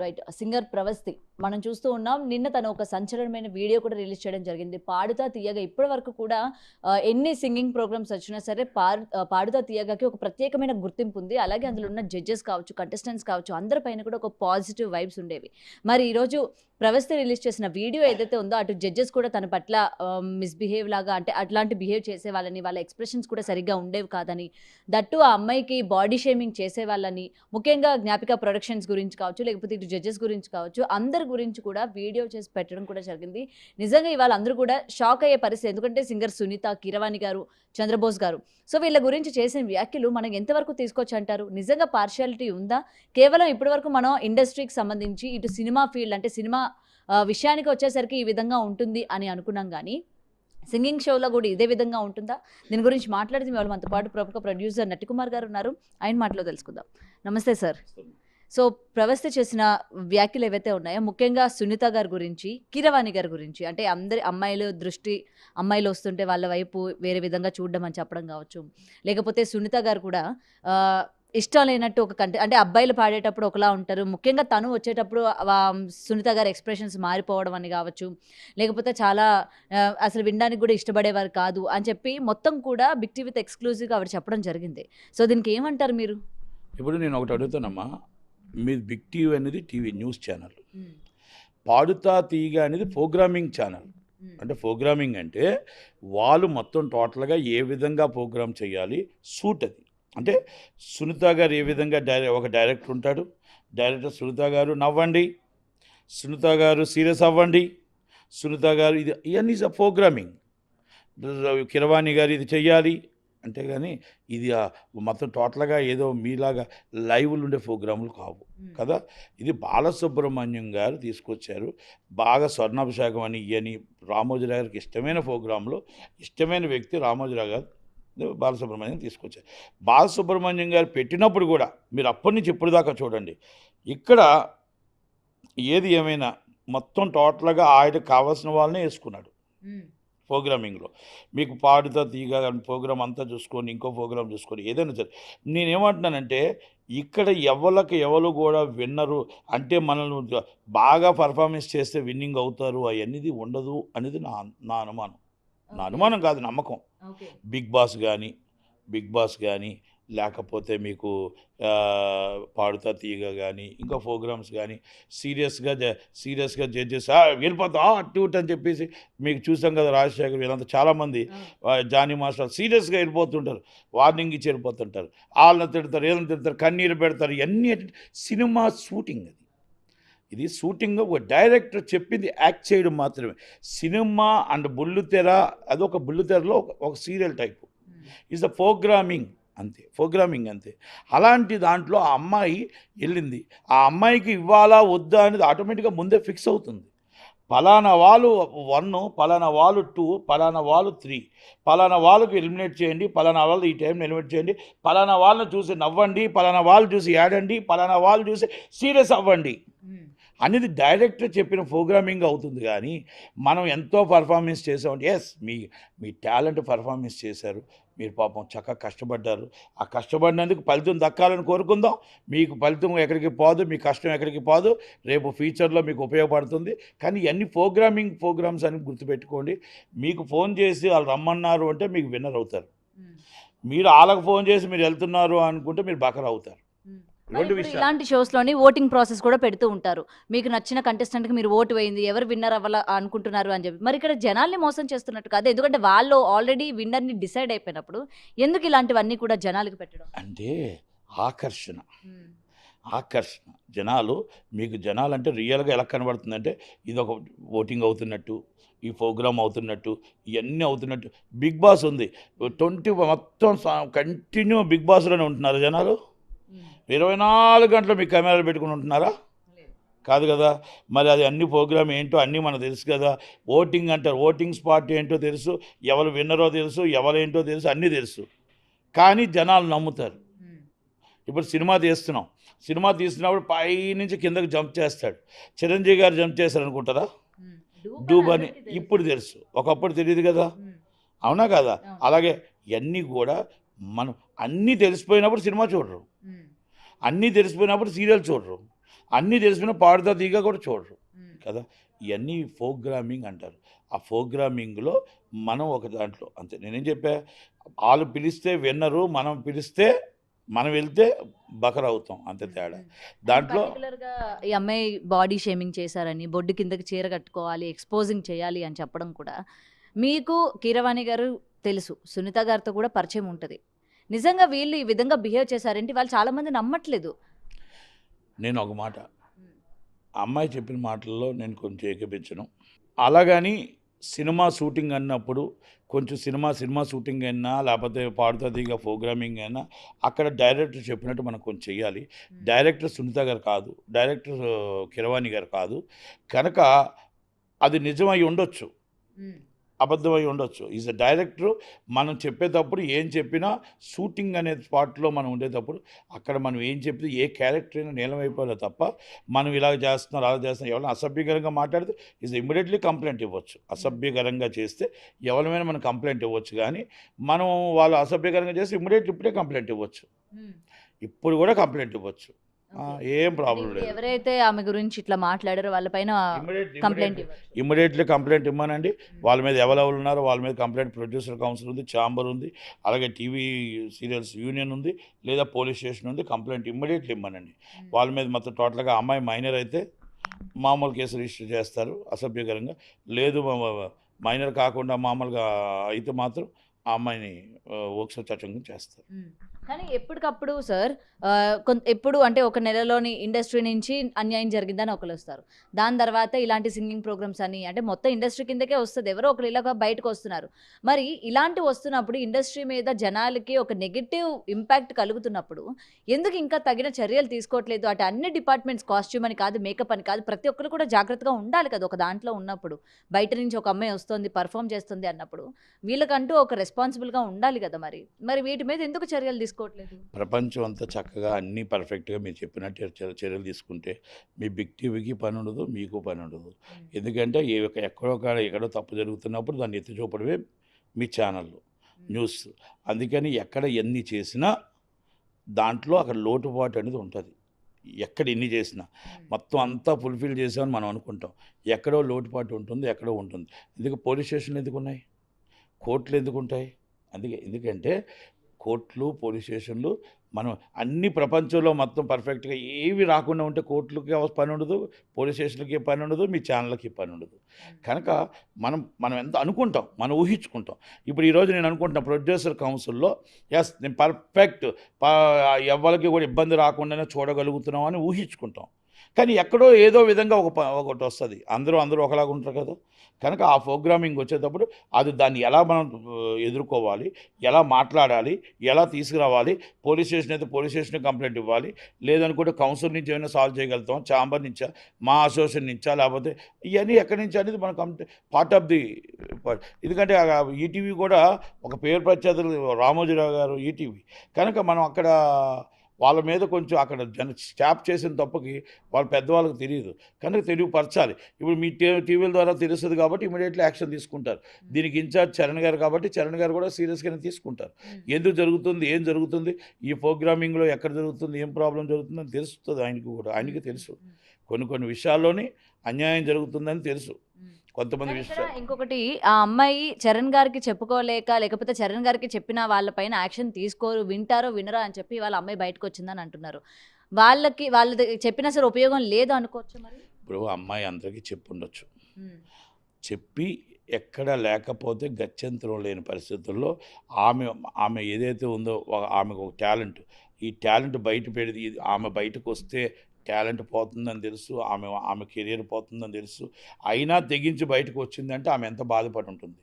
Right. Singer Pravasthi మనం చూస్తూ ఉన్నాం. నిన్న తను ఒక సంచలనమైన వీడియో కూడా రిలీజ్ చేయడం జరిగింది. పాడుతా తీయగా ఇప్పటి వరకు కూడా ఎన్ని సింగింగ్ ప్రోగ్రామ్స్ వచ్చినా సరే పాడుతా తీయగాకి ఒక ప్రత్యేకమైన గుర్తింపు ఉంది. అలాగే అందులో ఉన్న జడ్జెస్ కావచ్చు, కంటెస్టెంట్స్ కావచ్చు, అందరి పైన కూడా ఒక పాజిటివ్ వైబ్స్ ఉండేవి. మరి ఈరోజు ప్రవస్తి రిలీజ్ చేసిన వీడియో ఏదైతే ఉందో అటు జడ్జెస్ కూడా తన పట్ల మిస్‌బిహేవ్ లాగా అంటే అట్లాంటి బిహేవ్ చేసే వాళ్ళని, వాళ్ళ ఎక్స్‌ప్రెషన్స్ కూడా సరిగ్గా ఉండేవి కాదని, దట్టు ఆ అమ్మాయికి బాడీ షేమింగ్ చేసేవాళ్ళని, ముఖ్యంగా జ్ఞాపిక ప్రొడక్షన్స్ గురించి కావచ్చు, లేకపోతే ఇటు జడ్జెస్ గురించి కావచ్చు, అందరి గురించి కూడా వీడియో చేసి పెట్టడం కూడా జరిగింది. నిజంగా ఇవాళ అందరూ కూడా షాక్ అయ్యే పరిస్థితి. ఎందుకంటే సింగర్ సునీత, కీరవాణి గారు, చంద్రబోస్ గారు. సో వీళ్ళ గురించి చేసిన వ్యాఖ్యలు మనం ఎంతవరకు తీసుకోవచ్చంటారు? నిజంగా పార్షియాలిటీ ఉందా? కేవలం ఇప్పటివరకు మనం ఇండస్ట్రీకి సంబంధించి ఇటు సినిమా ఫీల్డ్ అంటే సినిమా విషయానికి వచ్చేసరికి ఈ విధంగా ఉంటుంది అని అనుకున్నాం గానీ, సింగింగ్ షోలో కూడా ఇదే విధంగా ఉంటుందా? దీని గురించి మాట్లాడితే ఇవాళ మనతో పాటు ప్రముఖ ప్రొడ్యూసర్ నట్టికుమార్ గారు ఉన్నారు. ఆయన మాటలో తెలుసుకుందాం. నమస్తే సార్. సో ప్రవస్తి చేసిన వ్యాఖ్యలు ఏవైతే ఉన్నాయో ముఖ్యంగా సునీత గారి గురించి, కీరవాణి గారి గురించి అంటే అందరి అమ్మాయిలు వస్తుంటే వాళ్ళ వైపు వేరే విధంగా చూడడం అని చెప్పడం కావచ్చు, లేకపోతే సునీత గారు కూడా ఇష్టం లేనట్టు ఒక అంటే అబ్బాయిలు పాడేటప్పుడు ఒకలా ఉంటారు, ముఖ్యంగా తను వచ్చేటప్పుడు సునీత గారి ఎక్స్ప్రెషన్స్ మారిపోవడం అని కావచ్చు, లేకపోతే చాలా అసలు వినడానికి కూడా ఇష్టపడేవారు కాదు అని చెప్పి మొత్తం కూడా బిగ్ టీవీతో ఎక్స్క్లూజివ్గా ఆవిడ చెప్పడం జరిగింది. సో దీనికి ఏమంటారు మీరు? ఇప్పుడు నేను ఒకటి అడుగుతానమ్మా, మీది బిగ్ టీవీ అనేది టీవీ న్యూస్ ఛానల్, పాడుతా తీగ అనేది ప్రోగ్రామింగ్ ఛానల్. అంటే ప్రోగ్రామింగ్ అంటే వాళ్ళు మొత్తం టోటల్గా ఏ విధంగా ప్రోగ్రామ్ చేయాలి సూట్ అది. అంటే సునీత గారు ఏ విధంగా ఒక డైరెక్టర్ ఉంటాడు, డైరెక్టర్ సునీత గారు నవ్వండి, సునీత గారు సీరియస్ అవ్వండి, సునీత గారు ఇది ఇవన్నీ ప్రోగ్రామింగ్. కిరవాణి గారు ఇది చెయ్యాలి అంటే కానీ ఇది మొత్తం టోటల్గా ఏదో మీలాగా లైవ్లు ఉండే ప్రోగ్రాములు కావు కదా. ఇది బాలసుబ్రహ్మణ్యం గారు తీసుకొచ్చారు. బాగా స్వర్ణాభిషేకం అని ఇవని రామోజీరావు గారికి ఇష్టమైన ప్రోగ్రాంలో ఇష్టమైన వ్యక్తి రామోజీరావు గారు బాలసుబ్రహ్మణ్యం తీసుకొచ్చారు. బాలసుబ్రహ్మణ్యం గారు పెట్టినప్పుడు కూడా మీరు అప్పటి నుంచి ఇప్పుడు దాకా చూడండి, ఇక్కడ ఏది ఏమైనా మొత్తం టోటల్గా ఆయనకు కావాల్సిన వాళ్ళనే వేసుకున్నాడు ప్రోగ్రామింగ్లో. మీకు పాడుతా తీగ ప్రోగ్రామ్ అంతా చూసుకొని ఇంకో ప్రోగ్రామ్ చూసుకొని ఏదైనా సరే నేనేమంటున్నానంటే ఇక్కడ ఎవరు కూడా విన్నరు అంటే మనల్ని బాగా పర్ఫార్మెన్స్ చేస్తే విన్నింగ్ అవుతారు అవన్నీ ఉండదు అనేది నా అనుమానం కాదు, నమ్మకం. బిగ్ బాస్ కానీ లేకపోతే మీకు పాడుతా తీగ కానీ ఇంకా ప్రోగ్రామ్స్ కానీ సీరియస్గా జడ్జెస్ వెళ్ళిపోతా అటు అని చెప్పేసి మీకు చూసాం కదా. రాజశేఖర్ వీళ్ళంతా చాలామంది జానీ మాస్టర్ సీరియస్గా వెళ్ళిపోతుంటారు, వార్నింగ్ ఇచ్చి వెళ్ళిపోతుంటారు, వాళ్ళని తిడతారు, ఏదైనా తిడతారు, కన్నీరు పెడతారు. ఇవన్నీ సినిమా షూటింగ్ అది. ఇది షూటింగ్ ఒక డైరెక్టర్ చెప్పింది యాక్ట్ చేయడం మాత్రమే. సినిమా అండ్ బుల్లితెర అదొక బుల్లితెరలో ఒక serial type is the programming అంతే. అలాంటి దాంట్లో ఆ అమ్మాయి వెళ్ళింది, ఆ అమ్మాయికి ఇవ్వాలా వద్దా అనేది ఆటోమేటిక్గా ముందే ఫిక్స్ అవుతుంది. పలానా వాళ్ళు 1, పలానా వాళ్ళు 2, పలానా వాళ్ళు 3, పలానా వాళ్ళకు ఎలిమినేట్ చేయండి, పలానా వాళ్ళు ఈ టైంని ఎలిమినేట్ చేయండి, పలానా వాళ్ళని చూసి నవ్వండి, పలానా వాళ్ళు చూసి ఏడండి, పలానా వాళ్ళు చూసి సీరియస్ అవ్వండి అనేది డైరెక్టర్ చెప్పిన ప్రోగ్రామింగ్ అవుతుంది. కానీ మనం ఎంతో పర్ఫార్మెన్స్ చేసామంటే ఎస్ మీ టాలెంట్ పర్ఫార్మెన్స్ చేశారు, మీరు పాపం చక్కగా కష్టపడ్డారు, ఆ కష్టపడినందుకు ఫలితం దక్కాలని కోరుకుందాం. మీకు ఫలితం ఎక్కడికి పోదు, మీ కష్టం ఎక్కడికి పోదు, రేపు ఫ్యూచర్లో మీకు ఉపయోగపడుతుంది. కానీ ఇవన్నీ ప్రోగ్రామ్స్ అని గుర్తుపెట్టుకోండి. మీకు ఫోన్ చేసి వాళ్ళు రమ్మన్నారు అంటే మీకు విన్నర్ అవుతారు. మీరు వాళ్ళకు ఫోన్ చేసి మీరు వెళ్తున్నారు అనుకుంటే మీరు బకర్ అవుతారు. ఇలాంటి షోస్ లోని ఓటింగ్ ప్రాసెస్ కూడా పెడుతూ ఉంటారు. మీకు నచ్చిన కంటెస్టెంట్ కి మీరు ఓటు వేయింది, ఎవరు విన్నర్ అవ్వాల అనుకుంటున్నారు అని చెప్పి. మరి ఇక్కడ జనాల్ని మోసం చేస్తున్నట్టు కాదు, ఎందుకంటే వాళ్ళు ఆల్రెడీ విన్నర్ ని డిసైడ్ అయిపోయినప్పుడు ఎందుకు ఇలాంటివన్నీ కూడా జనాలకు పెట్టడం? అంటే ఆకర్షణ జనాలు అంటే రియల్గా ఎలా కనబడుతుందంటే ఇది ఒక ఓటింగ్ అవుతున్నట్టు, ఈ ప్రోగ్రామ్ అవుతున్నట్టు, ఇవన్నీ అవుతున్నట్టు. బిగ్ బాస్ ఉంది 20 మొత్తం కంటిన్యూ బిగ్ బాస్లోనే ఉంటున్నారు జనాలు. 24 గంటలు మీ కెమెరాలు పెట్టుకుని ఉంటున్నారా? కాదు కదా. మరి అది అన్ని ప్రోగ్రామ్ ఏంటో అన్నీ మనకు తెలుసు కదా. ఓటింగ్ అంటారు, ఓటింగ్ స్పాట్ ఏంటో తెలుసు, ఎవరు విన్నరో తెలుసు, ఎవరేంటో తెలుసు, అన్నీ తెలుసు. కానీ జనాలు నమ్ముతారు. ఇప్పుడు సినిమా తీస్తున్నప్పుడు పై నుంచి కిందకి జంప్ చేస్తాడు. చిరంజీవి గారు జంప్ చేస్తారు అనుకుంటారా? డూబ్ అని ఇప్పుడు తెలుసు, ఒకప్పుడు తెలియదు కదా. అవునా కదా? అలాగే ఇవన్నీ కూడా మనం అన్నీ తెలిసిపోయినప్పుడు సినిమా చూడరు, అన్నీ తెలిసిపోయినప్పుడు సీరియల్ చూడరు. అన్నీ తెలిసిన పాడుతా తీగ కూడా చూడరు కదా. ఇవన్నీ ప్రోగ్రామింగ్ అంటారు. ఆ ప్రోగ్రామింగ్లో మనం ఒక దాంట్లో అంతే. నేనేం చెప్పా, వాళ్ళు పిలిస్తే విన్నరు, మనం పిలిస్తే మనం వెళ్తే బకర్ అవుతాం, అంతే తేడా. దాంట్లో పర్టికులర్గా ఈ అమ్మాయి బాడీ షేమింగ్ చేశారని, బొడ్డు కిందకి చీర కట్టుకోవాలి, ఎక్స్పోజింగ్ చేయాలి అని చెప్పడం కూడా మీకు కీరవాణి గారు తెలుసు, సునీత గారితో కూడా పరిచయం ఉంటుంది. నిజంగా వీళ్ళు ఈ విధంగా బిహేవ్ చేశారంటే వాళ్ళు చాలా మంది నమ్మట్లేదు. నేను ఒక మాట, ఆ అమ్మాయి చెప్పిన మాటల్లో నేను కొంచెం ఏకీపించను. అలాగని సినిమా షూటింగ్ అన్నప్పుడు కొంచెం సినిమా షూటింగ్ అయినా లేకపోతే పాడుతా తీగ ప్రోగ్రామింగ్ అయినా అక్కడ డైరెక్టర్ చెప్పినట్టు మనం కొంచెం చెయ్యాలి. డైరెక్టర్ సునీత గారు కాదు, డైరెక్టర్ కీరవాణి గారు కాదు కనుక అది నిజమై ఉండొచ్చు, అబద్ధమై ఉండొచ్చు. Is a director. మనం చెప్పేటప్పుడు ఏం చెప్పినా షూటింగ్ అనే స్పాట్లో మనం ఉండేటప్పుడు అక్కడ మనం ఏం చెప్తే ఏ క్యారెక్టర్ అయినా నీలమైపోలే తప్ప మనం ఇలాగ చేస్తున్నారు అలా చేస్తున్నారు ఎవరైనా అసభ్యకరంగా మాట్లాడితే ఈజ్ ఇమ్మీడియట్లీ కంప్లైంట్ ఇవ్వచ్చు. అసభ్యకరంగా చేస్తే ఎవరిమైనా మనం కంప్లైంట్ ఇవ్వచ్చు, కానీ మనం వాళ్ళు అసభ్యకరంగా చేస్తే ఇప్పుడే కంప్లైంట్ ఇవ్వచ్చు, ఇప్పుడు కూడా కంప్లైంట్ ఇవ్వచ్చు, ఏం ప్రాబ్లం లేదు. ఎవరైతే ఆమె గురించి ఇట్లా మాట్లాడారో వాళ్ళపైన కంప్లైంట్ ఇమ్మీడియట్లీ కంప్లైంట్ ఇవ్వనండి. వాళ్ళ మీద ఎవరెవరు ఉన్నారో వాళ్ళ మీద కంప్లైంట్, ప్రొడ్యూసర్ కౌన్సిల్ ఉంది, ఛాంబర్ ఉంది, అలాగే టీవీ సీరియల్స్ యూనియన్ ఉంది, లేదా పోలీస్ స్టేషన్ ఉంది. కంప్లైంట్ ఇమ్మీడియట్లీ ఇవ్వనండి. వాళ్ళ మీద మొత్తం టోటల్గా అమ్మాయి మైనర్ అయితే మామూలు కేసు రిజిస్టర్ చేస్తారు అసభ్యకరంగా, లేదు మైనర్ కాకుండా మామూలుగా అయితే మాత్రం ఆ అమ్మాయిని ఓక్సో చట్టం చేస్తారు. కానీ ఎప్పటికప్పుడు సార్ ఎప్పుడు అంటే ఒక నెలలోని ఇండస్ట్రీ నుంచి అన్యాయం జరిగిందని ఒకరు వస్తారు, దాని తర్వాత ఇలాంటి సింగింగ్ ప్రోగ్రామ్స్ అని అంటే మొత్తం ఇండస్ట్రీ కిందకే వస్తుంది, ఎవరో ఒకరు ఇలాగ బయటకు వస్తున్నారు. మరి ఇలాంటి వస్తున్నప్పుడు ఇండస్ట్రీ మీద జనాలకి ఒక నెగిటివ్ ఇంపాక్ట్ కలుగుతున్నప్పుడు ఎందుకు ఇంకా తగిన చర్యలు తీసుకోవట్లేదు? అటు అన్ని డిపార్ట్మెంట్స్, కాస్ట్యూమ్ అని కాదు, మేకప్ అని కాదు, ప్రతి ఒక్కరు కూడా జాగ్రత్తగా ఉండాలి కదా. ఒక దాంట్లో ఉన్నప్పుడు బయట నుంచి ఒక అమ్మాయి వస్తుంది, పర్ఫామ్ చేస్తుంది అన్నప్పుడు వీళ్ళకంటూ ఒక రెస్పాన్సిబుల్గా ఉండాలి కదా. మరి వీటి మీద ఎందుకు చర్యలు తీసుకోవట్లేదు? ప్రపంచం అంతా చక్కగా అన్నీ పర్ఫెక్ట్గా మీరు చెప్పినట్టు చర్యలు తీసుకుంటే మీ బిగ్ టీవీకి పని ఉండదు, మీకు పని ఉండదు. ఎందుకంటే ఎక్కడో తప్పు జరుగుతున్నప్పుడు దాన్ని ఎత్తి చూపడమే మీ ఛానళ్ళు న్యూస్. అందుకని ఎక్కడ ఎన్ని చేసినా దాంట్లో అక్కడ లోటుపాటు అనేది ఉంటుంది. ఎక్కడ ఎన్ని చేసినా మొత్తం అంతా ఫుల్ఫిల్ చేసామని మనం అనుకుంటాం, ఎక్కడో లోటుపాటు ఉంటుంది, ఎక్కడో ఉంటుంది. ఎందుకు పోలీస్ స్టేషన్లు ఎందుకు ఉన్నాయి, కోర్టులు ఎందుకు ఉంటాయి? ఎందుకంటే కోర్టులు, పోలీస్ స్టేషన్లు మనం అన్ని ప్రపంచంలో మొత్తం పర్ఫెక్ట్గా ఏవి రాకుండా ఉంటే కోర్టులకి పని ఉండదు, పోలీస్ స్టేషన్లకి పని ఉండదు, మీ ఛానల్కి పని ఉండదు. కనుక మనం ఎంత అనుకుంటాం, మనం ఊహించుకుంటాం. ఇప్పుడు ఈరోజు నేను అనుకుంటున్నా ప్రొడ్యూసర్ కౌన్సిల్లో ఎస్ నేను పర్ఫెక్ట్, ఎవరికి కూడా ఇబ్బంది రాకుండానే చూడగలుగుతున్నాం అని ఊహించుకుంటాం. కానీ ఎక్కడో ఏదో విధంగా ఒకటి వస్తుంది. అందరూ ఒకలాగా ఉంటారు కదా. కనుక ఆ ప్రోగ్రామింగ్ వచ్చేటప్పుడు దాన్ని ఎలా మనం ఎదుర్కోవాలి, ఎలా మాట్లాడాలి, ఎలా తీసుకురావాలి, పోలీస్ స్టేషన్ అయితే పోలీస్ స్టేషన్ కంప్లైంట్ ఇవ్వాలి, లేదనుకుంటే కౌన్సిల్ నుంచి ఏమైనా సాల్వ్ చేయగలుగుతాం, ఛాంబర్ నుంచా, మా అసోసియేషన్ నుంచా, లేకపోతే ఇవన్నీ ఎక్కడి నుంచి అనేది మనం పార్ట్ ఆఫ్ ది. ఎందుకంటే ఈటీవీ కూడా ఒక పేరు ప్రఖ్యాతులు రామోజీరావు గారు ఈటీవీ. కనుక మనం అక్కడ వాళ్ళ మీద కొంచెం అక్కడ స్టాప్ చేసిన తప్పుకి వాళ్ళ పెద్దవాళ్ళకి తెలియదు కనుక తెలియపరచాలి. ఇప్పుడు మీ టీవీల ద్వారా తెలుస్తుంది కాబట్టి ఇమీడియట్లీ యాక్షన్ తీసుకుంటారు. దీనికి ఇన్ఛార్జ్ చరణ్ గారు కాబట్టి చరణ్ గారు కూడా సీరియస్గానే తీసుకుంటారు. ఎందుకు జరుగుతుంది, ఏం జరుగుతుంది, ఈ ప్రోగ్రామింగ్లో ఎక్కడ జరుగుతుంది, ఏం ప్రాబ్లం జరుగుతుంది అని తెలుస్తుంది. ఆయనకి తెలుసు కొన్ని విషయాల్లోనే అన్యాయం జరుగుతుందని తెలుసు. కొంతమంది విషయాలు ఇంకొకటి, ఆ అమ్మాయి చరణ్ గారికి చెప్పుకోలేక, లేకపోతే చరణ్ గారికి చెప్పిన వాళ్ళపైన యాక్షన్ తీసుకోరు, వింటారో వినరా అని చెప్పి వాళ్ళ అమ్మాయి బయటకు వచ్చిందని అంటున్నారు. వాళ్ళది చెప్పినా సరే ఉపయోగం లేదు అనుకోవచ్చు. మరి ఇప్పుడు అమ్మాయి అందరికీ చెప్పుండొచ్చు, చెప్పి ఎక్కడ లేకపోతే గత్యంతరం లేని పరిస్థితుల్లో ఆమె ఏదైతే ఉందో ఆమెకు ఒక టాలెంట్, ఈ టాలెంట్ బయట పెడితే ఆమె బయటకు వస్తే టాలెంట్ పోతుందని తెలుసు, ఆమె కెరీర్ పోతుందని తెలుసు. అయినా తెగించి బయటకు వచ్చిందంటే ఆమె ఎంత బాధపడి ఉంటుంది,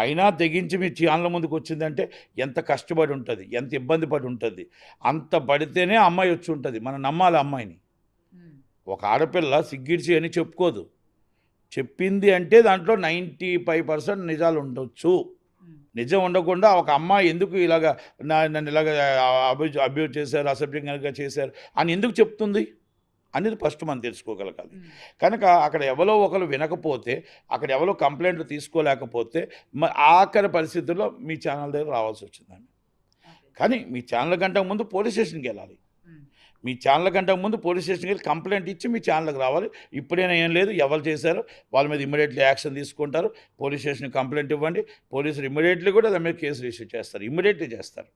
అయినా తెగించి మీ ఛానల్ ముందుకు వచ్చిందంటే ఎంత కష్టపడి ఉంటుంది, ఎంత ఇబ్బంది పడి ఉంటుంది. అంత పడితేనే అమ్మాయి వచ్చి ఉంటుంది. మనం నమ్మాలి అమ్మాయిని. ఒక ఆడపిల్ల సిగ్గిడ్చి అని చెప్పుకోదు, చెప్పింది అంటే దాంట్లో 95% నిజాలు ఉండొచ్చు. నిజం ఉండకుండా ఒక అమ్మాయి ఎందుకు నన్ను ఇలాగ అబ్యూజ్ చేశారు, అసభ్యంగా చేశారు అని ఎందుకు చెప్తుంది అనేది ఫస్ట్ మనం తెలుసుకోగలగాలి. కనుక అక్కడ ఎవరో ఒకరు వినకపోతే, అక్కడ ఎవరో కంప్లైంట్లు తీసుకోలేకపోతే ఆఖరి పరిస్థితుల్లో మీ ఛానల్ దగ్గర రావాల్సి వచ్చిందండి. కానీ మీ ఛానల్ కంటే ముందు పోలీస్ స్టేషన్కి వెళ్ళాలి. మీ ఛానల్ కంటే ముందు పోలీస్ స్టేషన్కి వెళ్ళి కంప్లైంట్ ఇచ్చి మీ ఛానల్కి రావాలి. ఇప్పుడైనా ఏం లేదు, ఎవరు చేశారో వాళ్ళ మీద ఇమ్మీడియట్లీ యాక్షన్ తీసుకుంటారు. పోలీస్ స్టేషన్కి కంప్లైంట్ ఇవ్వండి, పోలీసులు ఇమ్మీడియట్లీ కూడా దాని మీద కేసు రిజిస్టర్ చేస్తారు, ఇమ్మీడియట్లీ చేస్తారు.